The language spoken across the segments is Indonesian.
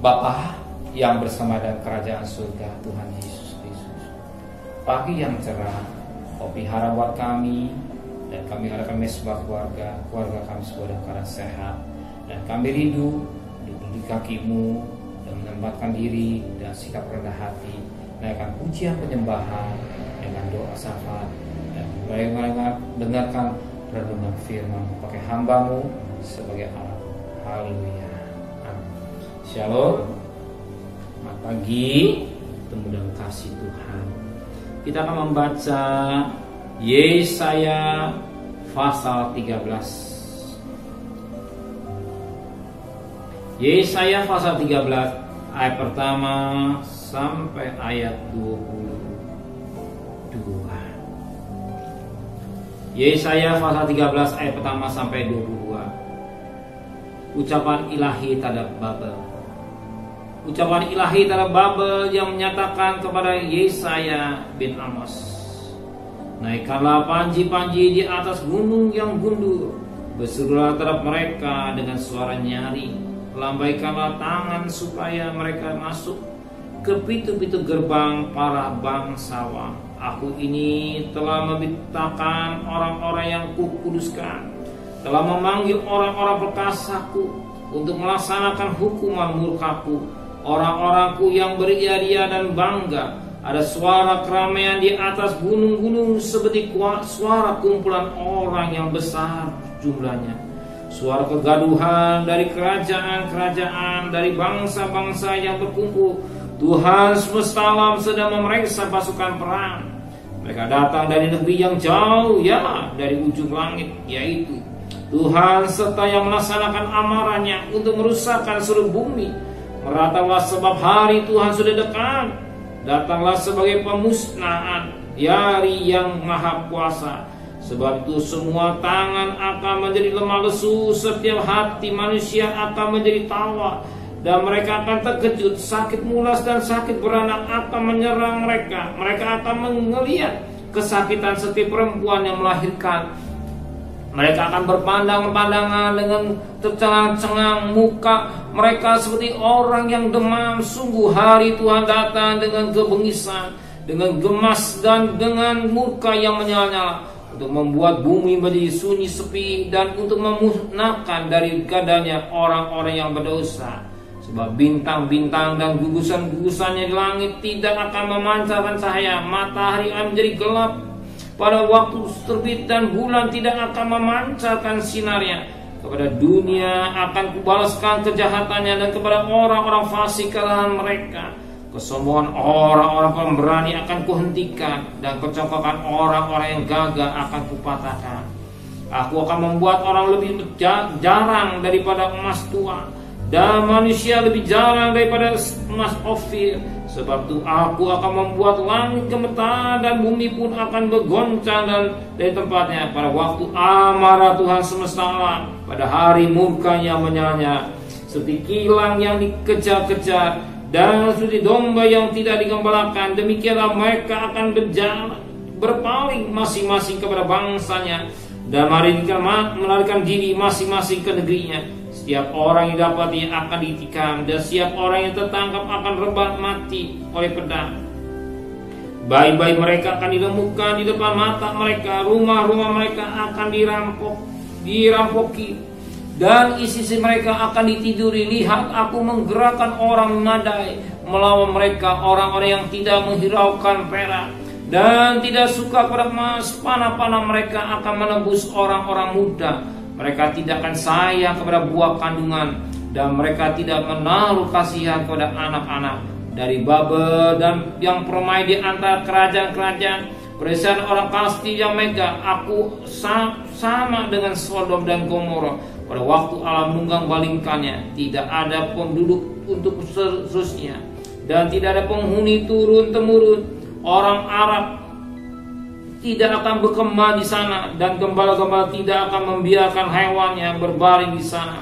Bapa yang bersama dalam kerajaan surga Tuhan Yesus Kristus, pagi yang cerah Kau pelihara buat kami, dan kami harapkan mesbah keluarga kami semua dalam keadaan sehat, dan kami rindu di kaki-Mu dan menempatkan diri dan sikap rendah hati, naikkan pujian penyembahan dengan doa syafaat, dan dengarkan renungan firman pakai hamba-Mu sebagai alat. Haleluya. Shalom. Selamat pagi, ketemu dalam kasih Tuhan. Kita akan membaca Yesaya pasal 13. Yesaya pasal 13 ayat pertama sampai ayat 22. Yesaya pasal 13 ayat pertama sampai 22. Ucapan ilahi terhadap Babel. Ucapan ilahi terhadap Babel yang menyatakan kepada Yesaya bin Amos, naikkanlah panji-panji di atas gunung yang gundur, berserulah terhadap mereka dengan suara nyaring, lambaikanlah tangan supaya mereka masuk ke pintu-pintu gerbang para bangsawan. Aku ini telah membinasakan orang-orang yang kukuduskan, telah memanggil orang-orang perkasaku untuk melaksanakan hukuman murkaku. Orang-orangku yang beria-ria dan bangga, ada suara keramaian di atas gunung-gunung seperti suara kumpulan orang yang besar jumlahnya. Suara kegaduhan dari kerajaan-kerajaan, dari bangsa-bangsa yang berkumpul. Tuhan semesta alam sedang memeriksa pasukan perang. Mereka datang dari negeri yang jauh, ya, dari ujung langit, yaitu Tuhan serta yang melaksanakan amarahnya untuk merusakkan seluruh bumi. Meratalah sebab hari Tuhan sudah dekat. Datanglah sebagai pemusnahan hari yang maha kuasa. Sebab itu semua tangan akan menjadi lemah lesu, setiap hati manusia akan menjadi tawa, dan mereka akan terkejut. Sakit mulas dan sakit beranak akan menyerang mereka. Mereka akan melihat kesakitan setiap perempuan yang melahirkan. Mereka akan berpandang-pandangan dengan tercengang-cengang, muka mereka seperti orang yang demam. Sungguh hari Tuhan datang dengan kebengisan, dengan gemas dan dengan murka yang menyala-nyala, untuk membuat bumi menjadi sunyi sepi dan untuk memusnahkan dari gadanya orang-orang yang berdosa. Sebab bintang-bintang dan gugusan-gugusannya di langit tidak akan memancarkan cahaya. Matahari akan menjadi gelap pada waktu terbit, dan bulan tidak akan memancarkan sinarnya. Kepada dunia akan kubalaskan kejahatannya, dan kepada orang-orang fasik kesalahan mereka. Kesombongan orang-orang pemberani akan kuhentikan, dan kecongkakan orang-orang yang gagah akan kupatahkan. Aku akan membuat orang lebih jarang daripada emas tua, dan manusia lebih jarang daripada emas Ofir. Sebab itu aku akan membuat langit gemetar, dan bumi pun akan bergoncang dan dari tempatnya pada waktu amarah Tuhan semesta alam, pada hari murkanya menyala, seperti kilang yang dikejar-kejar dan seperti domba yang tidak digembalakan. Demikianlah mereka akan berpaling masing-masing kepada bangsanya, dan melarikan diri masing-masing ke negerinya. Setiap orang yang didapati akan ditikam, dan setiap orang yang tertangkap akan rebat mati oleh pedang. Bayi-bayi mereka akan diremukkan di depan mata mereka. Rumah-rumah mereka akan dirampoki, dan isi-isi mereka akan ditiduri. Lihat, aku menggerakkan orang nadai melawan mereka, orang-orang yang tidak menghiraukan perak dan tidak suka pada emas. Panah-panah mereka akan menembus orang-orang muda. Mereka tidak akan sayang kepada buah kandungan, dan mereka tidak menaruh kasihan kepada anak-anak. Dari Babel dan yang permai di antara kerajaan-kerajaan, perisian orang Kalsti yang megah, aku sama dengan Sodom dan Gomora pada waktu Allah menunggang balingkannya. Tidak ada penduduk untuk seterusnya, dan tidak ada penghuni turun-temurun. Orang Arab tidak akan berkembang di sana, dan gembala-gembala tidak akan membiarkan hewannya berbaring di sana.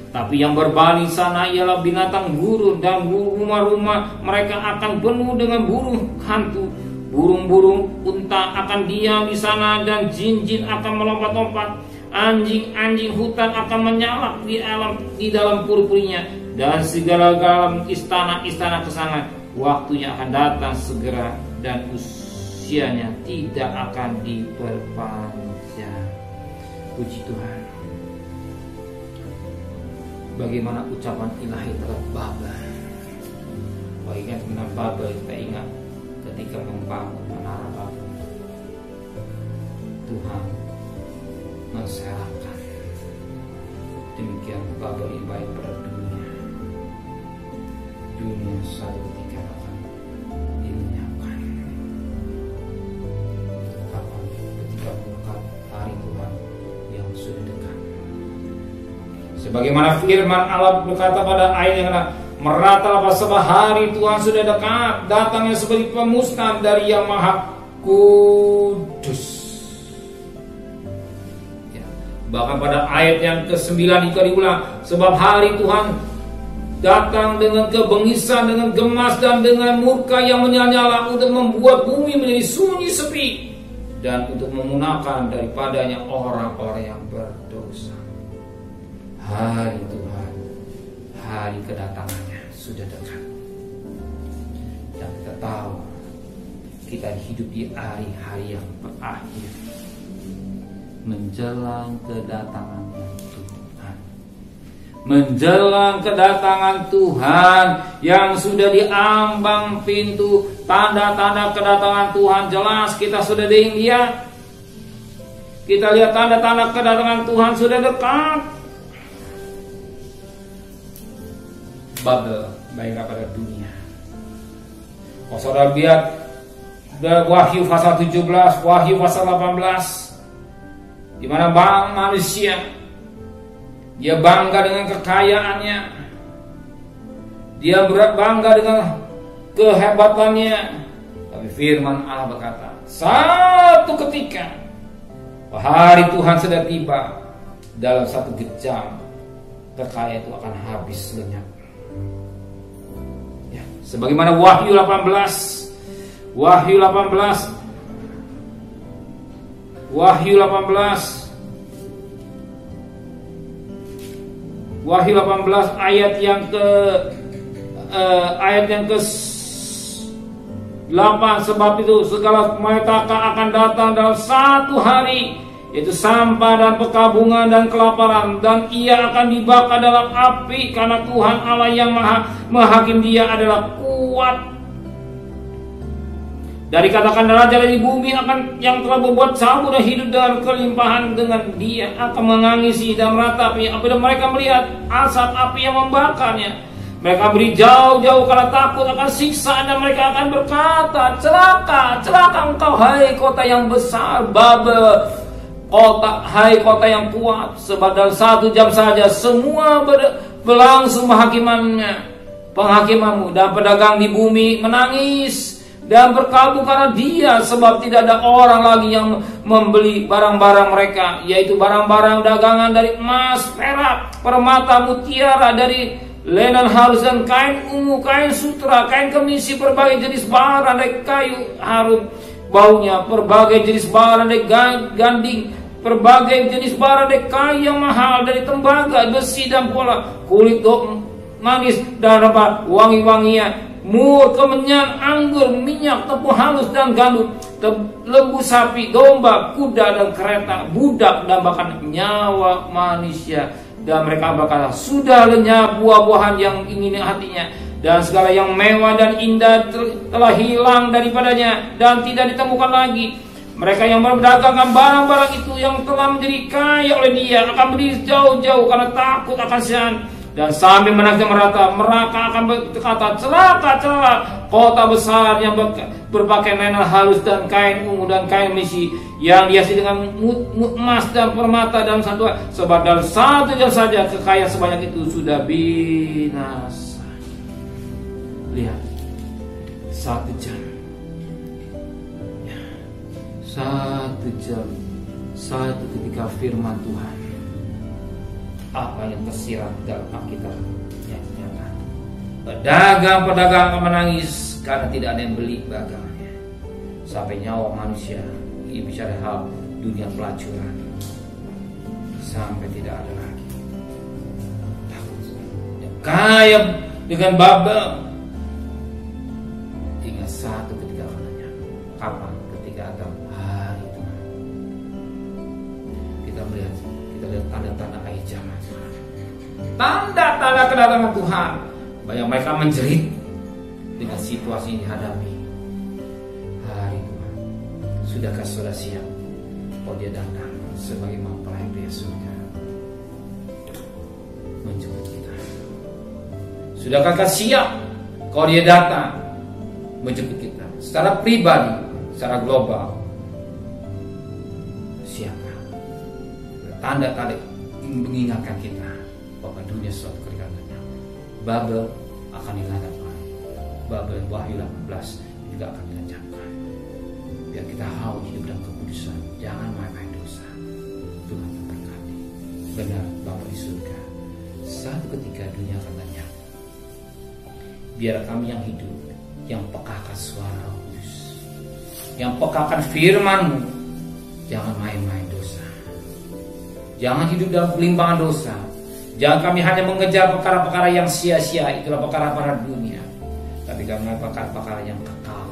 Tapi yang berbaring di sana ialah binatang gurun, dan rumah-rumah mereka akan penuh dengan burung hantu. Burung-burung unta akan diam di sana, dan jin-jin akan melompat-lompat. Anjing-anjing hutan akan menyalak di dalam puri-purinya, dan segala istana-istana kesangan. Waktunya akan datang segera dan usianya tidak akan diperpanjang. Puji Tuhan. Bagaimana ucapan ilahi terhadap Babel? Ingat tentang Babel, kita ingat ketika membangun menara Babel, Tuhan mensyaratkan demikian Babel ini baik pada dunia satu ketika akan dilenyapkan. Kapan? Ketika murka hari Tuhan yang sudah dekat. Sebagaimana firman Allah berkata pada ayat yang kena, meratalah sebab hari Tuhan sudah dekat, datangnya sebagai pemusnah dari Yang Maha Kudus. Ya. Bahkan pada ayat yang ke-9 itu diulang, sebab hari Tuhan datang dengan kebengisan, dengan gemas dan dengan murka yang menyala-nyala untuk membuat bumi menjadi sunyi sepi dan untuk memunahkan daripadanya orang-orang yang berdosa. Hari Tuhan, hari kedatangannya sudah dekat. Dan kita tahu kita hidup di hari-hari yang berakhir menjelang kedatangannya Tuhan. Menjelang kedatangan Tuhan yang sudah diambang pintu, tanda-tanda kedatangan Tuhan jelas kita sudah lihat. Kita lihat tanda-tanda kedatangan Tuhan sudah dekat. Babel baiklah pada dunia. Kalau saudara lihat Wahyu pasal 17, Wahyu pasal 18, di mana manusia dia bangga dengan kekayaannya, dia bangga dengan kehebatannya, tapi firman Allah berkata, satu ketika hari Tuhan sudah tiba, dalam satu jam kekayaan itu akan habis lenyap. Sebagaimana Wahyu 18, Wahyu 18 ayat yang ke-8, sebab itu segala malapetaka akan datang dalam satu hari, yaitu sampah dan perkabungan dan kelaparan, dan ia akan dibakar dalam api, karena Tuhan Allah yang maha menghakim dia adalah kuat. Dari katakan raja dari bumi akan yang telah berbuat sabur dan hidup dengan kelimpahan, dengan dia akan mengangisi dan meratapi apabila mereka melihat asap api yang membakarnya. Mereka beri jauh-jauh karena takut akan siksa, dan mereka akan berkata, celaka, celaka engkau hai kota yang besar Babel, kota, hai kota yang kuat, sebab dalam satu jam saja semua berlangsung penghakimanmu, dan pedagang di bumi menangis dan berkabung karena dia, sebab tidak ada orang lagi yang membeli barang-barang mereka, yaitu barang-barang dagangan dari emas, perak, permata, mutiara, dari lenan halus dan kain ungu, kain sutra, kain kemisi, berbagai jenis barang dari kayu harum baunya, berbagai jenis barang dari ganding, berbagai jenis barang dari kayu yang mahal, dari tembaga, besi dan pola, kulit manis dan wangi-wangian, mur, kemenyan, anggur, minyak, tepung halus dan gandum, lembu sapi, domba, kuda dan kereta, budak dan bahkan nyawa manusia. Dan mereka berkata, sudah lenyap buah-buahan yang ingin hatinya, dan segala yang mewah dan indah telah hilang daripadanya dan tidak ditemukan lagi. Mereka yang memperdagangkan barang-barang itu yang telah menjadi kaya oleh dia akan berdiri jauh-jauh karena takut akan sian. Dan sambil menangis merata, mereka akan berkata, celaka, celaka, kota besar yang berpakaian lenan halus dan kain ungu dan kain misi, yang dihiasi dengan emas dan permata dan santua, sebab dalam satu jam saja kekayaan sebanyak itu sudah binasa. Lihat, satu jam, satu jam, satu ketika firman Tuhan, apa yang tersirat dalam Alkitab yang nyata. Pedagang-pedagang akan menangis karena tidak ada yang beli dagangannya. Sampai nyawa manusia, ini bicara hal dunia pelacuran, sampai tidak ada lagi. Takut. Dan kaya dengan Babel. Ingat satu ketika katanya, kapan? Ketika ada hari Tuhan. Kita lihat tanda-tanda akhir zaman. Tanda-tanda kedatangan Tuhan. Banyak mereka menjerit dengan situasi yang dihadapi. Hari Tuhan, sudahkah saudara siap? Kalau dia datang sebagai mempelai pria surga menjemput kita. Sudahkah kau siap kalau dia datang menjemput kita secara pribadi, secara global? Siapkah? Tanda-tanda mengingatkan kita bahwa dunia suatu kedekatannya. Babel akan dihadapkan. Babel Wahyu 18 juga akan dilancapkan. Biar kita haus hidup dalam kekudusan, jangan main-main dosa. Tuhan memberkati. Benar Bapa di surga, satu ketika dunia akan lenyap. Biar kami yang hidup, yang peka akan suara Roh Kudus, yang peka akan firman-Mu, jangan main-main dosa. Jangan hidup dalam pelimpangan dosa. Jangan kami hanya mengejar perkara-perkara yang sia-sia, itulah perkara-perkara dunia. Tapi kami perkara-perkara yang kekal.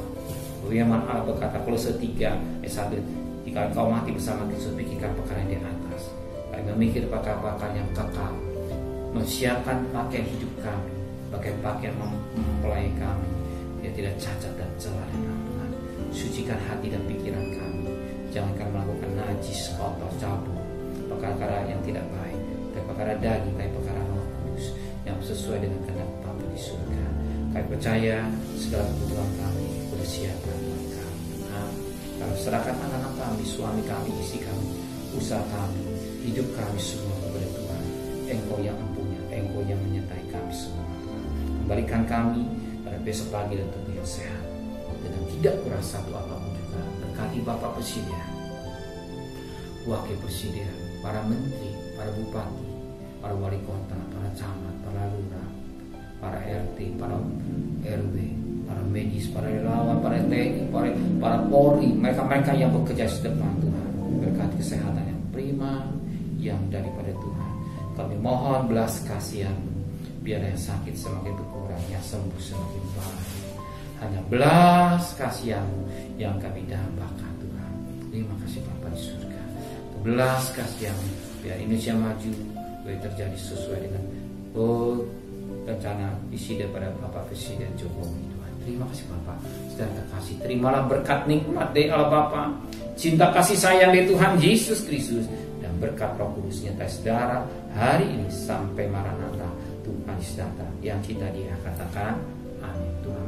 Firman Allah berkata Kolose 3 ayat 1, jika engkau mati bersama Kristus, pikirkan perkara yang di atas. Kami memikir perkara-perkara yang kekal, mempersiapkan pakaian hidup kami, pakai pakaian mempelai kami, dia tidak cacat dan celah dalam Tuhan. Sucikan hati dan pikiran kami, jangan kami melakukan najis, kotor, cabul, perkara-perkara yang tidak baik, perkara daging, perkara Roh Kudus yang sesuai dengan kehendak Bapa di surga. Kami percaya segala kebutuhan kami sudah siap buat kami. Tuhan, kami serahkan anak-anak kami, suami kami, istri kami, usaha kami, hidup kami semua kepada Tuhan. Engkau yang empunya, Engkau yang menyertai kami semua, Tuhan. Kembalikan kami pada besok pagi dan tubuh yang sehat dan tidak kurang satu apapun juga. Berkati Bapak Presiden, Wakil Presiden, para menteri, para bupati, para wali kota, para camat, para lurah, para RT, para RW, para medis, para relawan, para TNI, para Polri, mereka-mereka yang bekerja di depan Tuhan. Berkati kesehatan yang prima yang daripada Tuhan. Kami mohon belas kasihan-Mu, biar yang sakit semakin berkurang, yang sembuh semakin baik. Hanya belas kasihan-Mu yang kami dambakan Tuhan. Terima kasih Bapa di surga. Belas kasihan-Mu, biar Indonesia maju, biar terjadi sesuai dengan rencana isi daripada Bapak Presiden Jokowi. Tuhan, terima kasih Bapak. Saudara kasih, terimalah berkat nikmat dari Allah Bapa, cinta kasih sayang dari Tuhan Yesus Kristus, dan berkat Roh Kudus nyertai saudara hari ini sampai Maranatha, Tuhan Yesus datang. Yang kita dia katakan amin. Tuhan